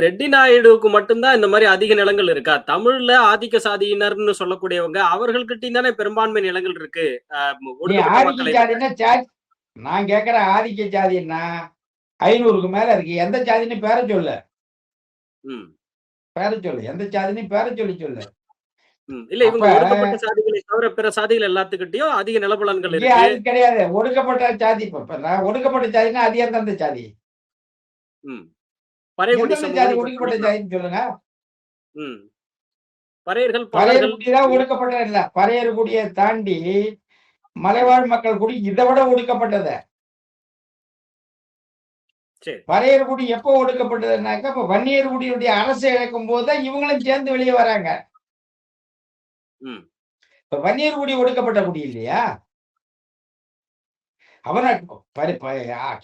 Speaker 1: ரெட்டி நாயுடுக்கு மட்டும்தான் இந்த மாதிரி அதிக நிலங்கள் இருக்கா? தமிழ்ல ஆதிக்க சாதியினர்னு சொல்லக்கூடியவங்க அவர்கள்கிட்டயும் தானே பெரும்பான்மை நிலங்கள் இருக்கு.
Speaker 2: ஆதிக்க ஜாதின்னா நான் கேக்குற ஆதிக்க ஜாதின்னா 500க்கு மேல இருக்கு. எந்த ஜாதின்னு பேர சொல்லு. பேர சொல்லு. எந்த ஜாதின்னு பேர சொல்லு.
Speaker 1: இல்ல, இவங்க ஒடுக்கப்பட்ட சாதிகளை தவிர பிற சாதிகள் எல்லாத்துக்கிட்டையும் அதிக நிலபலன்கள் இருக்கு.
Speaker 2: அது கிடையாது. ஒடுக்கப்பட்ட ஜாதி. ஒடுக்கப்பட்ட ஜாதினா அது எந்தெந்த ஜாதி? ஒடுக்கப்பட்ட ஜாதின்னு சொல்லுங்க. பறையர்குடிதான் ஒடுக்கப்பட்ட இல்ல. பறையர்குடியை தாண்டி மலைவாழ் மக்கள் குடி இதை விட ஒடுக்கப்பட்டது. பறையர்குடி எப்போ ஒடுக்கப்பட்டதுனாக்கா இப்ப வன்னியர்குடியுடைய அரசு இழக்கும் போதுதான் இவங்களும் சேர்ந்து வெளியே வராங்க. இப்ப வன்னியர்குடி ஒடுக்கப்பட்ட குடி இல்லையா? அவன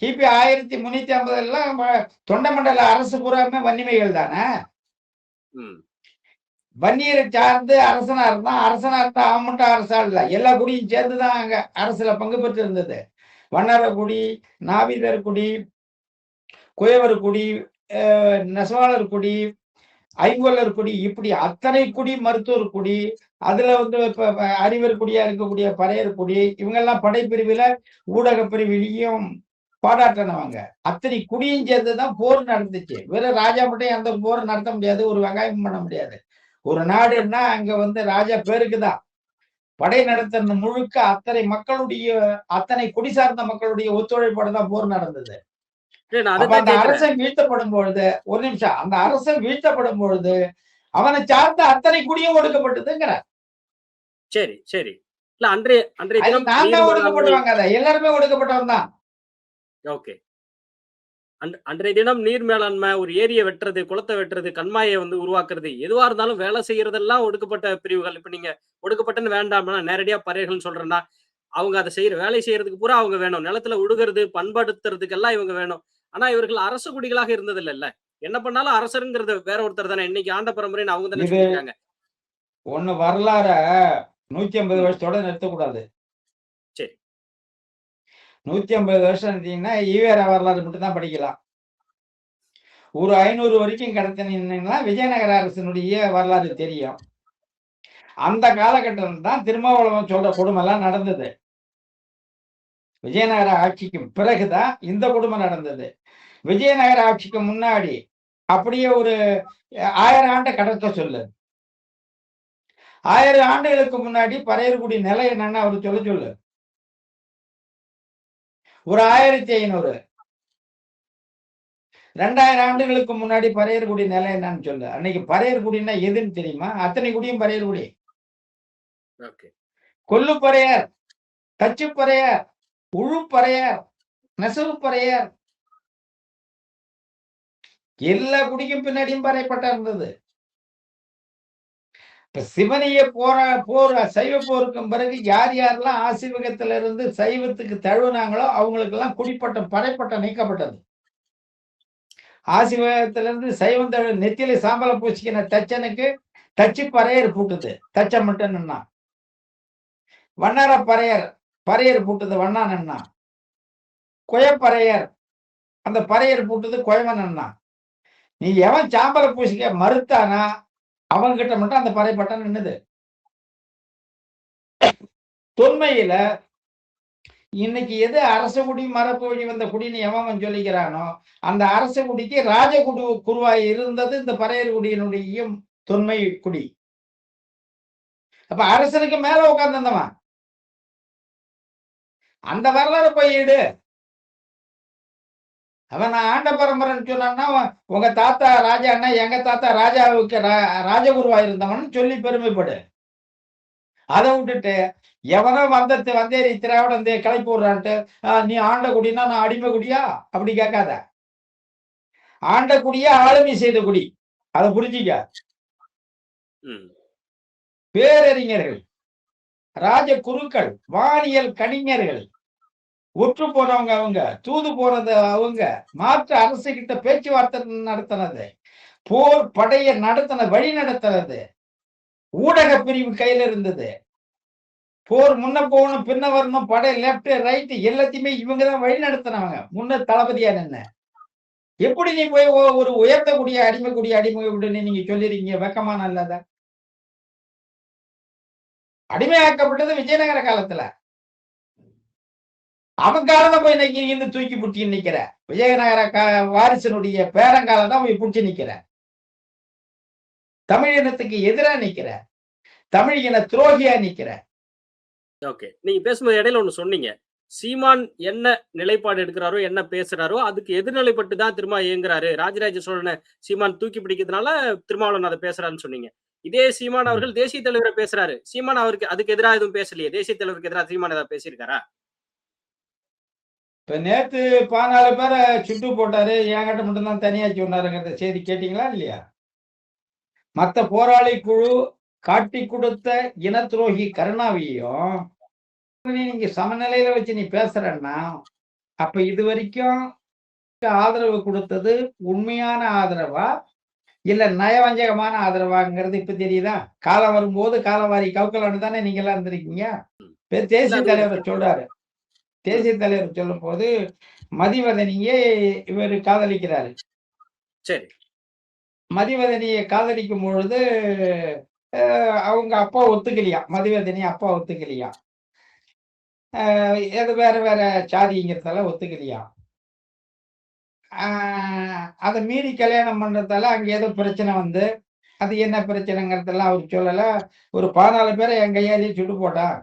Speaker 2: கிபி 1350 தொண்டமண்டல அரசு புறாமே வன்னிமைகள் தானே. வன்னியரை சார்ந்து அரசனா இருந்தான். அரசனா இருந்தா அவன் மட்டும் அரசா இல்ல, எல்லா குடியும் சேர்ந்துதான் அங்க அரசுல பங்கு பெற்று இருந்தது. வண்ணார குடி, நாவிதர் குடி, குயவர் குடி, நெசவாளர் குடி, ஐங்கோலர் குடி, இப்படி அத்தனை குடி, மருத்துவர் குடி, அதுல இப்ப அறிவர் குடியா இருக்கக்கூடிய பறையர் குடி, இவங்கெல்லாம் படைப்பிரிவுல ஊடக பிரிவிலையும் பாடாட்டினவங்க. அத்தனை குடியும் சேர்ந்துதான் போர் நடந்துச்சு. வெறும் ராஜா மட்டும் அந்த போர் நடத்த முடியாது, ஒரு வெங்காயம் பண்ண முடியாது. ஒரு நாடுன்னா அங்க ராஜா பேருக்குதான் படை நடத்துறது முழுக்க அத்தனை குடி சார்ந்த மக்களுடைய ஒத்துழைப்போட தான் போர் நடந்தது. அப்ப அந்த அரசன் வீழ்த்தப்படும் பொழுது, ஒரு நிமிஷம், அந்த அரசன் வீழ்த்தப்படும் பொழுது அவனை சார்ந்த அத்தனை குடியும் ஒடுக்கப்பட்டதுங்கிற.
Speaker 1: சரி சரி. இல்ல அன்றைய அன்றைய தினம்
Speaker 2: நாங்க ஒடுக்கப்பட்டவங்க, எல்லாருமே ஒடுக்கப்பட்டவன் தான்.
Speaker 1: ஓகே. அன்றைய தினம் நீர் மேலாண்மை, ஒரு ஏரியை வெட்டுறது, குளத்தை வெட்டுறது, கண்மாயை உருவாக்குறது, எதுவா இருந்தாலும் வேலை செய்யறதெல்லாம் ஒடுக்கப்பட்ட பிரிவுகள். இப்ப நீங்க ஒடுக்கப்பட்டன்னு வேண்டாம்னா, நேரடியா பறையர்கள் சொல்றேன்னா, அவங்க அதை வேலை செய்யறதுக்கு பூரா அவங்க வேணும். நிலத்துல உழுகிறது, பண்படுத்துறதுக்கு எல்லாம் இவங்க வேணும். ஆனா இவர்கள் அரச குடிகளாக இருந்தது இல்ல. என்ன பண்ணாலும் அரசருங்கிறது வேற ஒருத்தர் தானே. இன்னைக்கு ஆண்ட பரம்பரைன்னு அவங்க தானே சொல்லிருக்காங்க.
Speaker 2: ஒண்ணு வரலாற 150 வருஷத்தோட நிறுத்தக்கூடாது.
Speaker 1: சரி.
Speaker 2: 150 வருஷம் இருந்தீங்கன்னா ஈவேரா வரலாறு மட்டும் தான் படிக்கலாம். ஒரு 500 வரைக்கும் கடத்தினீங்கன்னா விஜயநகர அரசனுடைய வரலாறு தெரியும். அந்த காலகட்டம் தான் திருமாவளவன் சொல்ற கொடுமை எல்லாம் நடந்தது. விஜயநகர ஆட்சிக்கு பிறகுதான் இந்த கொடுமை நடந்தது. விஜயநகர ஆட்சிக்கு முன்னாடி அப்படியே ஒரு 1000 ஆண்டு கடத்த சொல்லு. 1000 ஆண்டுகளுக்கு முன்னாடி பறையர்குடி நிலை என்னன்னு அவரு சொல்லு. ஒரு 1500 2000 ஆண்டுகளுக்கு முன்னாடி பறையர்குடி நிலை என்னன்னு சொல்லு. அன்னைக்கு பறையர்குடின்னா எதுன்னு தெரியுமா? அத்தனை குடியும் பறையர்குடி. கொல்லுப்பறையர், தச்சுப்பறையர், உழுப்பறையர், நெசவுப்பறையர், எல்லா குடிக்கும் பின்னாடியும் பறையப்பட்ட இருந்தது. இப்ப சிவனைய போர் சைவ போருக்கும் பிறகு யார் யாரெல்லாம் ஆசீவகத்துல இருந்து சைவத்துக்கு தழுவினாங்களோ அவங்களுக்கு எல்லாம் குடிப்பட்டம் பறைப்பட்டம் நீக்கப்பட்டது. ஆசீவகத்திலிருந்து சைவம் தழு நெத்தியில சாம்பல பூச்சிக்கின தச்சனுக்கு தச்சு பறையர் பூட்டுது, தச்ச மட்டும் நின்னா. வண்ணார பறையர் பூட்டுது, வண்ணா நின்னா. குயப்பறையர் அந்த பறையர் பூட்டுது, குயவன் நின்னா. நீ எவன் சாம்பல பூசிக்க மறுத்தானா அவன்கிட்ட மட்டும் அந்த பறைப்பட்டம் நின்னுது. தொன்மையில இன்னைக்கு எது அரச குடி மரபு வழி வந்த குடின்னு எவன் சொல்லிக்கிறானோ அந்த அரச குடிக்கு ராஜகுடு குருவாய் இருந்தது இந்த பறையர் குடியினுடைய தொன்மை குடி. அப்ப அரசனுக்கு மேல உட்கார்ந்திருந்தவன் அந்த வரலாறு போயிடு. அவன் நான் ஆண்ட பரம்பரைன்னு சொன்னான்னா உங்க தாத்தா ராஜான்னா எங்க தாத்தா ராஜாவுக்கு ராஜகுருவா இருந்தவன் சொல்லி பெருமைப்படு. அதை விட்டுட்டு எவனோ வந்தேரி திராவிடம் கிளப்பி விடுறான்ட்டு நீ ஆண்ட குடினா நான் அடிமை குடியா அப்படி கேட்காத. ஆண்ட குடியா ஆளுமை செய்த குடி, அதை புரிஞ்சிக்க. பேரறிஞர்கள், ராஜ குருக்கள், வானியல் கணிஞர்கள், ஒற்று போனவங்க அவங்க, தூது போனது அவங்க, மாற்று அரசு கிட்ட பேச்சுவார்த்தை நடத்தினது, போர் படைய வழி நடத்தினது, ஊடக பிரிவு கையில இருந்தது. போர் முன்ன போகணும் பின்ன வரணும், படை லெப்ட் ரைட் எல்லாத்தையுமே இவங்கதான் வழி நடத்தினவங்க. முன்ன தளபதியா நின்ன எப்படி நீ போய் ஒரு உயர்த்தக்கூடிய அடிமை விடுன்னு நீங்க சொல்லிருக்கீங்க? வெக்கமான இல்லாத. அடிமையாக்கப்பட்டது விஜயநகர காலத்துல. அவன் காலம் போய் இன்னைக்கு தூக்கி பிடிச்சி நிக்கிற. விஜயநகர வாரிசனுடைய பேரங்காலம் தான் போய் பிடிச்சி நிக்கிற. தமிழ் இனத்துக்கு எதிரா நிக்கிற, தமிழ் இன துரோகியா நிக்கிற.
Speaker 1: ஓகே. நீங்க பேசும்போது இடையில ஒண்ணு சொன்னீங்க, சீமான் என்ன நிலைப்பாடு எடுக்கிறாரோ என்ன பேசுறாரோ அதுக்கு எதிர்நிலைப்பட்டு தான் திரும்ப இயங்குறாரு. ராஜராஜ சோழனை சீமான் தூக்கி பிடிக்கிறதுனால திருமாவளவன் அதை பேசுறாருன்னு சொன்னீங்க. இதே சீமான் அவர்கள் தேசிய தலைவரை பேசுறாரு. சீமான் அவருக்கு அதுக்கு எதிராக எதுவும் பேசலையே. தேசிய தலைவருக்கு எதிராக சீமான் ஏதாவது பேசியிருக்காரா?
Speaker 2: இப்ப நேத்து 14 பேரை சுட்டு போட்டாரு, என்கிட்ட மட்டும்தான் தனியா சொன்னாருங்கிற செய்தி கேட்டீங்களா இல்லையா? மத்த போராளி குழு காட்டி கொடுத்த இன துரோகி கருணாவையும் நீங்க சமநிலையில வச்சு நீ பேசுறன்னா அப்ப இது வரைக்கும் ஆதரவு கொடுத்தது உண்மையான ஆதரவா இல்ல நயவஞ்சகமான ஆதரவாங்கிறது இப்ப தெரியுதா? காலம் வரும்போது காலவாரி கவுக்கலான்னு தானே நீங்க எல்லாம் இருந்திருக்கீங்க. தேசிய
Speaker 1: அது ஒரு
Speaker 2: தலைவர் சொல்றாரு. தேசிய தலைவர் சொல்லும் போது மதிவதனியை இவர் காதலிக்கிறாரு.
Speaker 1: சரி.
Speaker 2: மதிவதனியை காதலிக்கும் பொழுது அவங்க அப்பா ஒத்துக்கலையா, மதிவதனி அப்பா ஒத்துக்கலையா, ஏதோ வேற வேற சாதிங்கிறதால ஒத்துக்கலையா. அதை மீறி கல்யாணம் பண்றதால அங்க ஏதோ பிரச்சனை வந்து, அது என்ன பிரச்சனைங்கிறதெல்லாம் அவர் சொல்லல. ஒரு 14 பேரை என் கையாலேயே சுட்டு போட்டான்.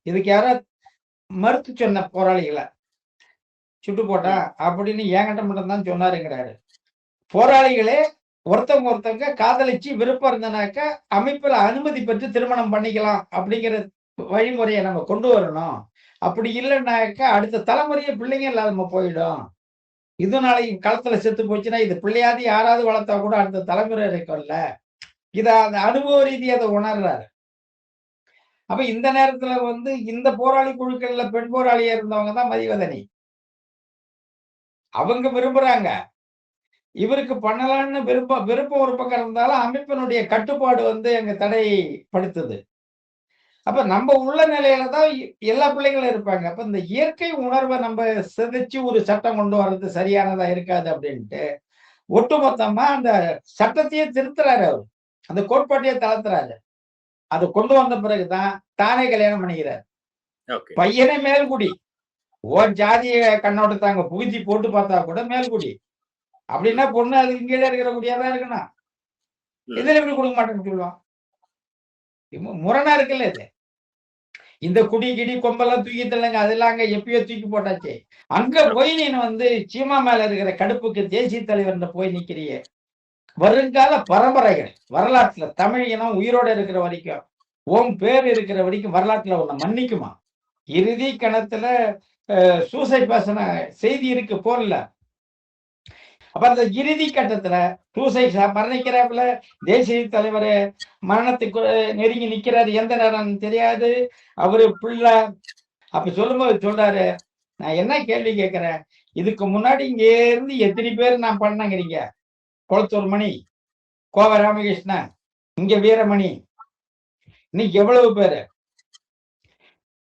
Speaker 2: இதுக்கு யாரோ மறுத்து சொன்ன போராளிகளை சுட்டு போட்டான் அப்படின்னு என்கிட்ட மட்டும் தான் சொன்னாருங்கிறாரு. போராளிகளே ஒருத்தவங்க காதலிச்சு விருப்பம் இருந்தனாக்க அமைப்புல அனுமதி பெற்று திருமணம் பண்ணிக்கலாம் அப்படிங்கிற வழிமுறையை நம்ம கொண்டு வரணும். அப்படி இல்லைன்னாக்க அடுத்த தலைமுறையே பிள்ளைங்க இல்லாம போயிடும். இது நாளைக்கு களத்துல செத்து போச்சுன்னா இது பிள்ளையாவது யாராவது வளர்த்தா கூட அடுத்த தலைமுறை இருக்கும்ல. இத அந்த அனுபவ ரீதியை அதை உணர்றாரு. அப்ப இந்த நேரத்துல வந்து இந்த போராளி குழுக்கள்ல பெண் போராளியா இருந்தவங்க தான் மதிவதனி. அவங்க விரும்புறாங்க. இவருக்கு பண்ணலான்னு விருப்பம் ஒரு பக்கம் இருந்தாலும் அமைப்பினுடைய கட்டுப்பாடு வந்து எங்க தடைப்படுத்துது. அப்ப நம்ம உள்ள நிலையில தான் எல்லா பிள்ளைங்களும் இருப்பாங்க. அப்ப இந்த இயற்கை உணர்வை நம்ம சிதைச்சு ஒரு சட்டம் கொண்டு வர்றது சரியானதா இருக்காது அப்படின்ட்டு ஒட்டுமொத்தமா அந்த சட்டத்தையே திருத்துறாரு அவர். அந்த கோட்பாட்டையே தளர்த்துறாரு. அது கொண்டு வந்த பிறகுதான் தானே கல்யாணம் பண்ணிக்கிறார். பையனே மேல்குடி. ஜாதிய கண்ணோட்டத்தை அங்க புகுத்தி போட்டு பார்த்தா கூட மேல்குடி. அப்படின்னா பொண்ணு அதுக்கு கீழே இருக்கிற குடியாதான் இருக்கணும். இதுல எப்படி கொடுக்க மாட்டேன்னு சொல்லுவான். முரணா இருக்குல்ல இது. இந்த குடி கிடி கொம்பெல்லாம் தூக்கி தள்ளுங்க, அதெல்லாம் அங்க எப்பயோ தூக்கி போட்டாச்சு. அங்க போய் நீ வந்து சீமா மேல இருக்கிற கடுப்புக்கு தேசிய தலைவர் போய் நிக்கிறிய. வருங்கால பரம்பரைகள் வரலாற்றுல தமிழ் இனம் உயிரோட இருக்கிற வரைக்கும் உன் பேர் இருக்கிற வரைக்கும் வரலாற்றுல உன்னை மன்னிக்குமா? இறுதி கணத்துல சூசை பேசின செய்தி இருக்கு போர்ல. அப்ப அந்த இறுதி கட்டத்துல சூசை மரணிக்கிறாப்புல தேசிய தலைவர் மரணத்துக்கு நெருங்கி நிக்கிறாரு. எந்த நேரம் தெரியாது. அவரு பிள்ளை அப்ப சொல்லும்போது சொல்றாரு, நான் என்ன கேள்வி கேட்கிறேன், இதுக்கு முன்னாடி இங்க இருந்து எத்தனை பேர் நான் பண்ணங்கிறீங்க? கொளத்தூர் மணி, கோவை ராமகிருஷ்ணன், இங்க வீரமணி, இன்னைக்கு எவ்வளவு பேரு?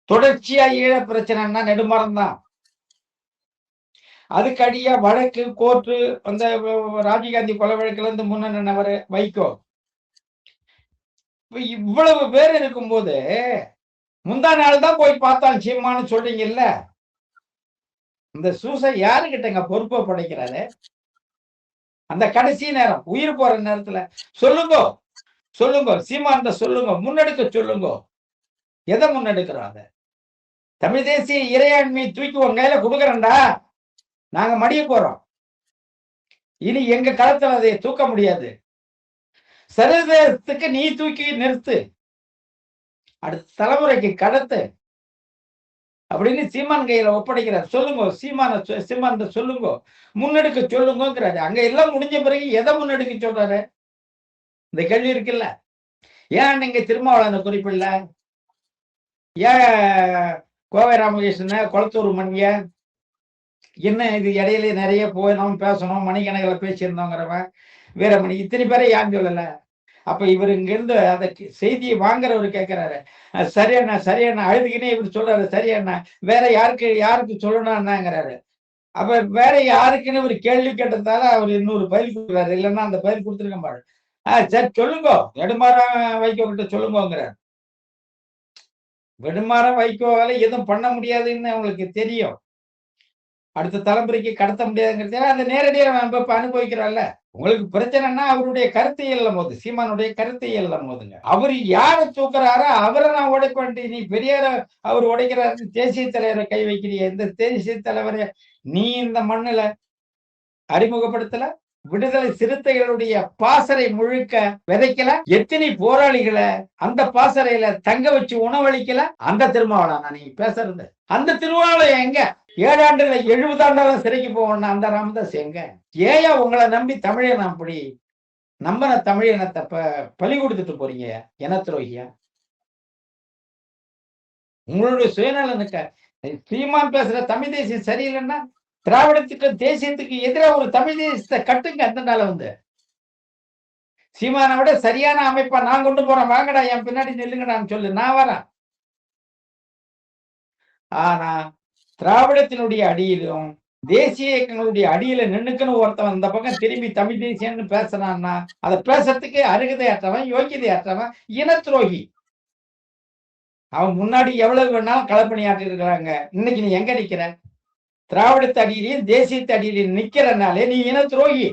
Speaker 2: தொடர்ச்சியா ஈழ பிரச்சனைன்னா நெடுமரம் தான். அதுக்கு அடியா வழக்கு கோர்ட்டு அந்த ராஜீவ்காந்தி கொலை வழக்குல இருந்து முன்னவர் வைகோ, இவ்வளவு பேர் இருக்கும்போது முந்தா நாள் தான் போய் பார்த்தான் சீமான்னு சொல்றீங்கல்ல. இந்த சூசை யாருகிட்டங்க பொறுப்பை படைக்கிறாரு? அந்த கடைசி நேரம் உயிர் போற நேரத்துல சொல்லுங்க சொல்லுங்க சீமான் சொல்லுங்க, முன்னெடுக்க சொல்லுங்க. எதை முன்னெடுக்கிறோம்? தமிழ் தேசிய இறையாண்மை தூக்கி உங்க கையில கொடுக்குறேன்டா, நாங்க மடிய போறோம். இனி எங்க களத்துல அதை தூக்க முடியாது. சர்வதேசத்துக்கு நீ தூக்கி நிறுத்து, அடுத்த தலைமுறைக்கு கடத்து அப்படின்னு சீமான் கையில ஒப்படைக்கிறார். சொல்லுங்க சீமான் சொல்லுங்க, முன்னெடுக்க சொல்லுங்கிறாரு. அங்க எல்லாம் முடிஞ்ச பிறகு எதை முன்னெடுக்க சொல்றாரு? இந்த கேள்வி இருக்குல்ல. ஏன் நீங்க திருமாவளவன் குறிப்பிடல? ஏன் கோவை ராமகிருஷ்ணன், கொளத்தூர் மணிய, என்ன இது இடையில நிறைய போயணும் பேசணும், மணிக்கணக்கில் பேசியிருந்தோங்கிறவன் வீரமணி, இத்தனை பேரை ஏன் சொல்லல? அப்ப இவர் இங்க இருந்து அதை செய்தியை வாங்குறவர் கேட்கிறாரு, சரியாண்ணா சரியாண்ணா அழுதுகினே இவர் சொல்றாரு, சரியாண்ணா வேற யாருக்கு சொல்லணும்னாங்கிறாரு. அப்ப வேற யாருக்குன்னு ஒரு கேள்வி கேட்டதால அவர் இன்னொரு பதில் கொடுக்குறாரு. இல்லைன்னா அந்த பதில் கொடுத்துருக்க மாட்டாரு. சரி சொல்லுங்க, நெடுமாறம் வைகோ கிட்ட சொல்லுங்கிறார். நெடுமாறம் வைகோவால எதுவும் பண்ண முடியாதுன்னு அவங்களுக்கு தெரியும். அடுத்த தலைமுறைக்கு கடத்த முடியாதுங்கிறது அந்த நேரடியாக நம்ம இப்ப அனுபவிக்கிறோம்ல. உங்களுக்கு பிரச்சனைன்னா அவருடைய கருத்தை இயலும் போது, சீமானுடைய கருத்தை இயலும் போதுங்க. அவர் யாரை தூக்குறாரோ அவரை நான் உடைப்பேன். நீ பெரியார அவர் உடைக்கிறாரு, தேசிய தலைவரை கை வைக்கிறிய. இந்த தேசிய தலைவரை நீ இந்த மண்ணுல அறிமுகப்படுத்தல, விடுதலை சிறுத்தைகளுடைய பாசறை முழுக்க விதைக்கல, எத்தனை போராளிகளை அந்த பாசறையில தங்க வச்சு உணவளிக்கல. அந்த திருமாவளவன் நீ பேசுறது, அந்த திருமாவளவன் எங்க 7 ஆண்டுல 70 ஆண்டாலும் சிறைக்கு போவோம்னா அந்த ராமதாஸ் எங்க? ஏயா உங்களை நம்பி தமிழன் அப்படி நம்பின தமிழினத்தை பலி கொடுத்துட்டு போறீங்க? என துரோகியா? உங்களுடைய சுயநலனுக்க சீமான் பேசுற தமிழ் தேசியம் சரியில்லைன்னா திராவிடத்துக்கு தேசியத்துக்கு எதிராக ஒரு தமிழ் தேசியத்தை கட்டுங்க. அந்த நாள வந்து சீமானை விட சரியான அமைப்பா நான் கொண்டு போறேன், வாங்கடா என் பின்னாடி நில்லுங்கடான்னு சொல்லு, நான் வரேன். ஆனா திராவிடத்தினுடைய அடியிலும் தேசிய இயக்கங்களுடைய அடியில நின்னுக்குன்னு ஒருத்தவன் இந்த பக்கம் திரும்பி தமிழ் தேசியம்னு பேசுறான்னா அதை பேசுறதுக்கு அருகதையற்றவன், யோக்கியதையற்றவன், இன துரோகி. அவன் முன்னாடி எவ்வளவு வேணாலும் களப்பணியாற்றி இருக்கிறாங்க. இன்னைக்கு நீ எங்க நிக்கிற? திராவிடத்து அடியிலையும் தேசியத்து அடியிலையும் நிக்கிறனாலே நீ இன துரோகி.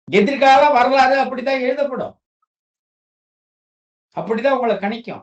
Speaker 2: எதிர்கால வரலாறு அப்படித்தான் எழுதப்படும், அப்படிதான் உங்களை கணிக்கும்.